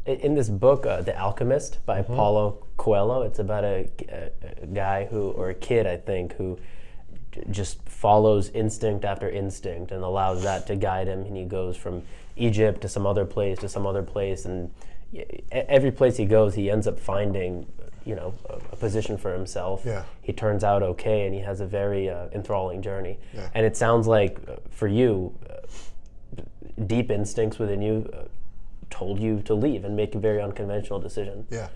in this book, The Alchemist by Paulo Coelho, it's about a guy or a kid, I think, who just follows instinct after instinct and allows that to guide him. And he goes from Egypt to some other place, and every place he goes, he ends up finding, a position for himself. Yeah. He turns out okay, and he has a very enthralling journey. Yeah. And it sounds like for you, deep instincts within you told you to leave and make a very unconventional decision. Yeah.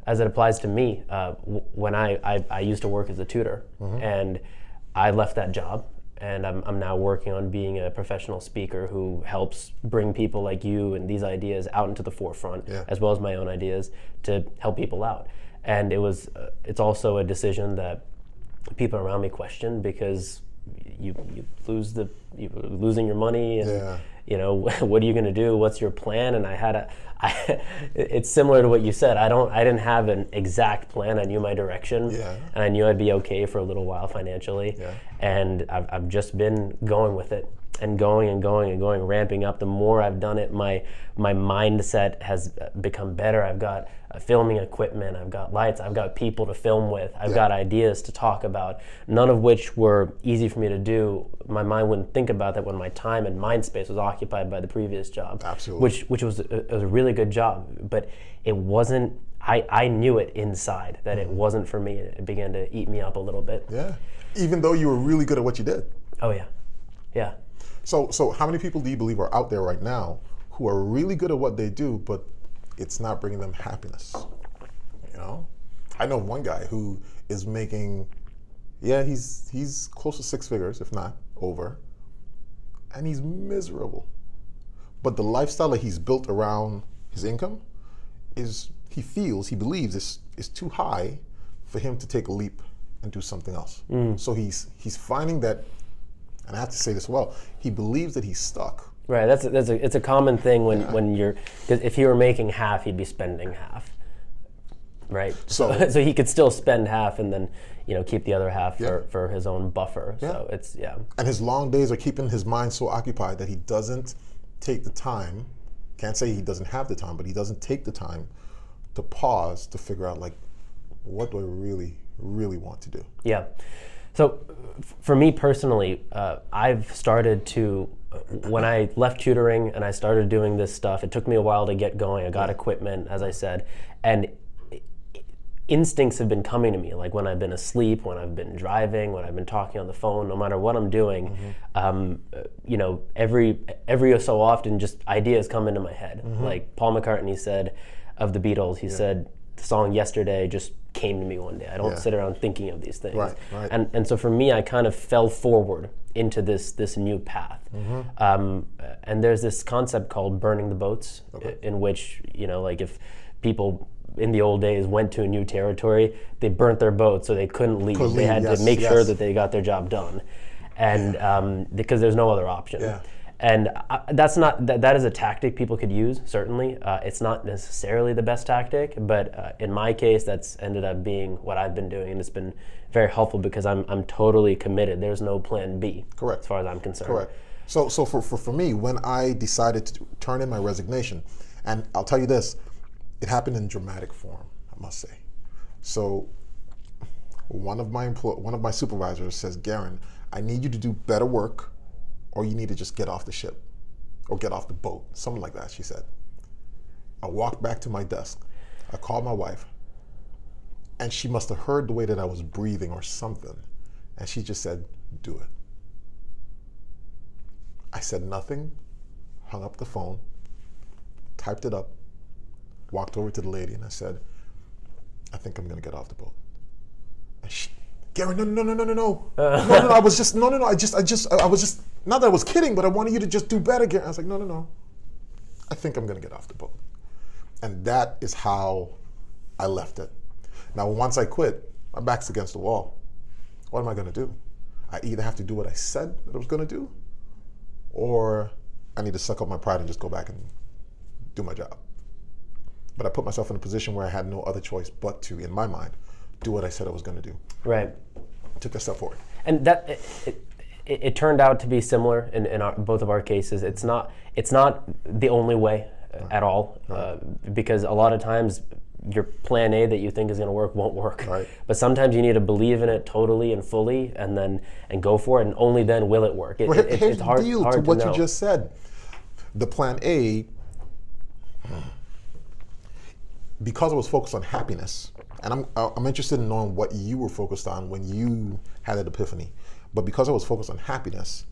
As it applies to me, when I used to work as a tutor, and I left that job, and I'm now working on being a professional speaker who helps bring people like you and these ideas out into the forefront, as well as my own ideas, to help people out. And it's also a decision that people around me question, because you're losing your money, and what are you going to do? What's your plan? And it's similar to what you said. I didn't have an exact plan. I knew my direction, and I knew I'd be okay for a little while financially. And I've just been going with it, and going, ramping up. The more I've done it, my mindset has become better. I've got filming equipment, I've got lights, I've got people to film with, I've got ideas to talk about, none of which were easy for me to do. My mind wouldn't think about that when my time and mind space was occupied by the previous job. Absolutely. Which was a really good job, but it wasn't, I knew it inside that it wasn't for me. It began to eat me up a little bit. Yeah. Even though you were really good at what you did. Oh yeah. Yeah. So how many people do you believe are out there right now who are really good at what they do, but it's not bringing them happiness? I know one guy who is making, he's close to 6 figures, if not over, and he's miserable. But the lifestyle that he's built around his income he believes is too high for him to take a leap and do something else. So he's finding that, and I have to say this well, he believes that he's stuck. Right, it's a common thing when you're, because if he were making half, he'd be spending half, right? So he could still spend half and then keep the other half for his own buffer. So it's And his long days are keeping his mind so occupied that he doesn't take the time. Can't say he doesn't have the time, but he doesn't take the time to pause to figure out, like, what do I really, really want to do? Yeah. So for me personally, I've started to, when I left tutoring and I started doing this stuff, it took me a while to get going. I got equipment, as I said, and instincts have been coming to me, like when I've been asleep, when I've been driving, when I've been talking on the phone, no matter what I'm doing, every so often just ideas come into my head. Like Paul McCartney said of the Beatles, he said, the song Yesterday just came to me one day. I don't sit around thinking of these things. Right. And so for me, I kind of fell forward into this new path. And there's this concept called burning the boats, in which, like if people in the old days went to a new territory, they burnt their boat so they couldn't leave. They had to make sure that they got their job done. And because there's no other option. And that is a tactic people could use, certainly. It's not necessarily the best tactic, but in my case, that's ended up being what I've been doing, and it's been very helpful because I'm totally committed. There's no plan B. Correct. As far as I'm concerned. Correct. So for me, when I decided to turn in my resignation, and I'll tell you this, it happened in dramatic form, I must say. So one of my supervisors says, Gerren, I need you to do better work, or you need to just get off the ship or get off the boat, something like that, she said. I walked back to my desk. I called my wife, and she must have heard the way that I was breathing or something, and she just said, do it. I said nothing, hung up the phone, typed it up, walked over to the lady, and I said, I think I'm gonna get off the boat. And she, Gerren, no. I was just, I was just, not that I was kidding, but I wanted you to just do better, Gerren. I was like, no. I think I'm gonna get off the boat. And that is how I left it. Now, once I quit, my back's against the wall. What am I gonna do? I either have to do what I said that I was gonna do, or I need to suck up my pride and just go back and do my job. But I put myself in a position where I had no other choice but to, in my mind, do what I said I was going to do. Right. Took a step forward. And that it turned out to be similar in both of our cases. It's not the only way, at all, because a lot of times your plan A that you think is going to work won't work. Right. But sometimes you need to believe in it totally and fully, and go for it, and only then will it work. Here's It's the hard, deal hard to what know. you just said. The plan A, because I was focused on happiness, and I'm interested in knowing what you were focused on when you had that epiphany. But because I was focused on happiness,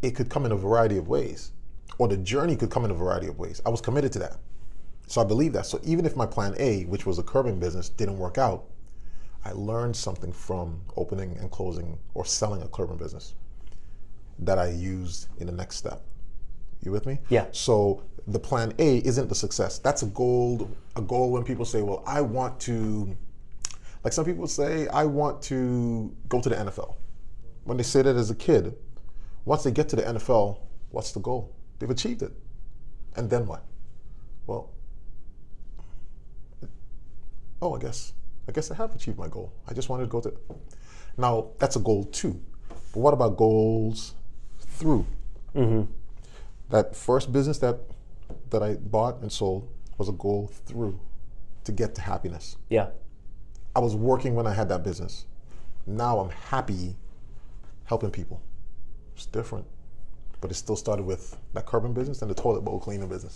it could come in a variety of ways, or the journey could come in a variety of ways. I was committed to that. So I believe that. So even if my plan A, which was a curbing business, didn't work out, I learned something from opening and closing or selling a curbing business that I used in the next step. You with me? Yeah. So the plan A isn't the success. That's a goal when people say, well, I want to, like some people say, I want to go to the NFL. When they say that as a kid, once they get to the NFL, what's the goal? They've achieved it. And then what? Well, I guess I have achieved my goal. I just wanted to go to. Now, that's a goal too. But what about goals through? Mm-hmm. That first business that I bought and sold was a goal through to get to happiness. Yeah. I was working when I had that business. Now I'm happy helping people. It's different. But it still started with that curbing business and the toilet bowl cleaning business.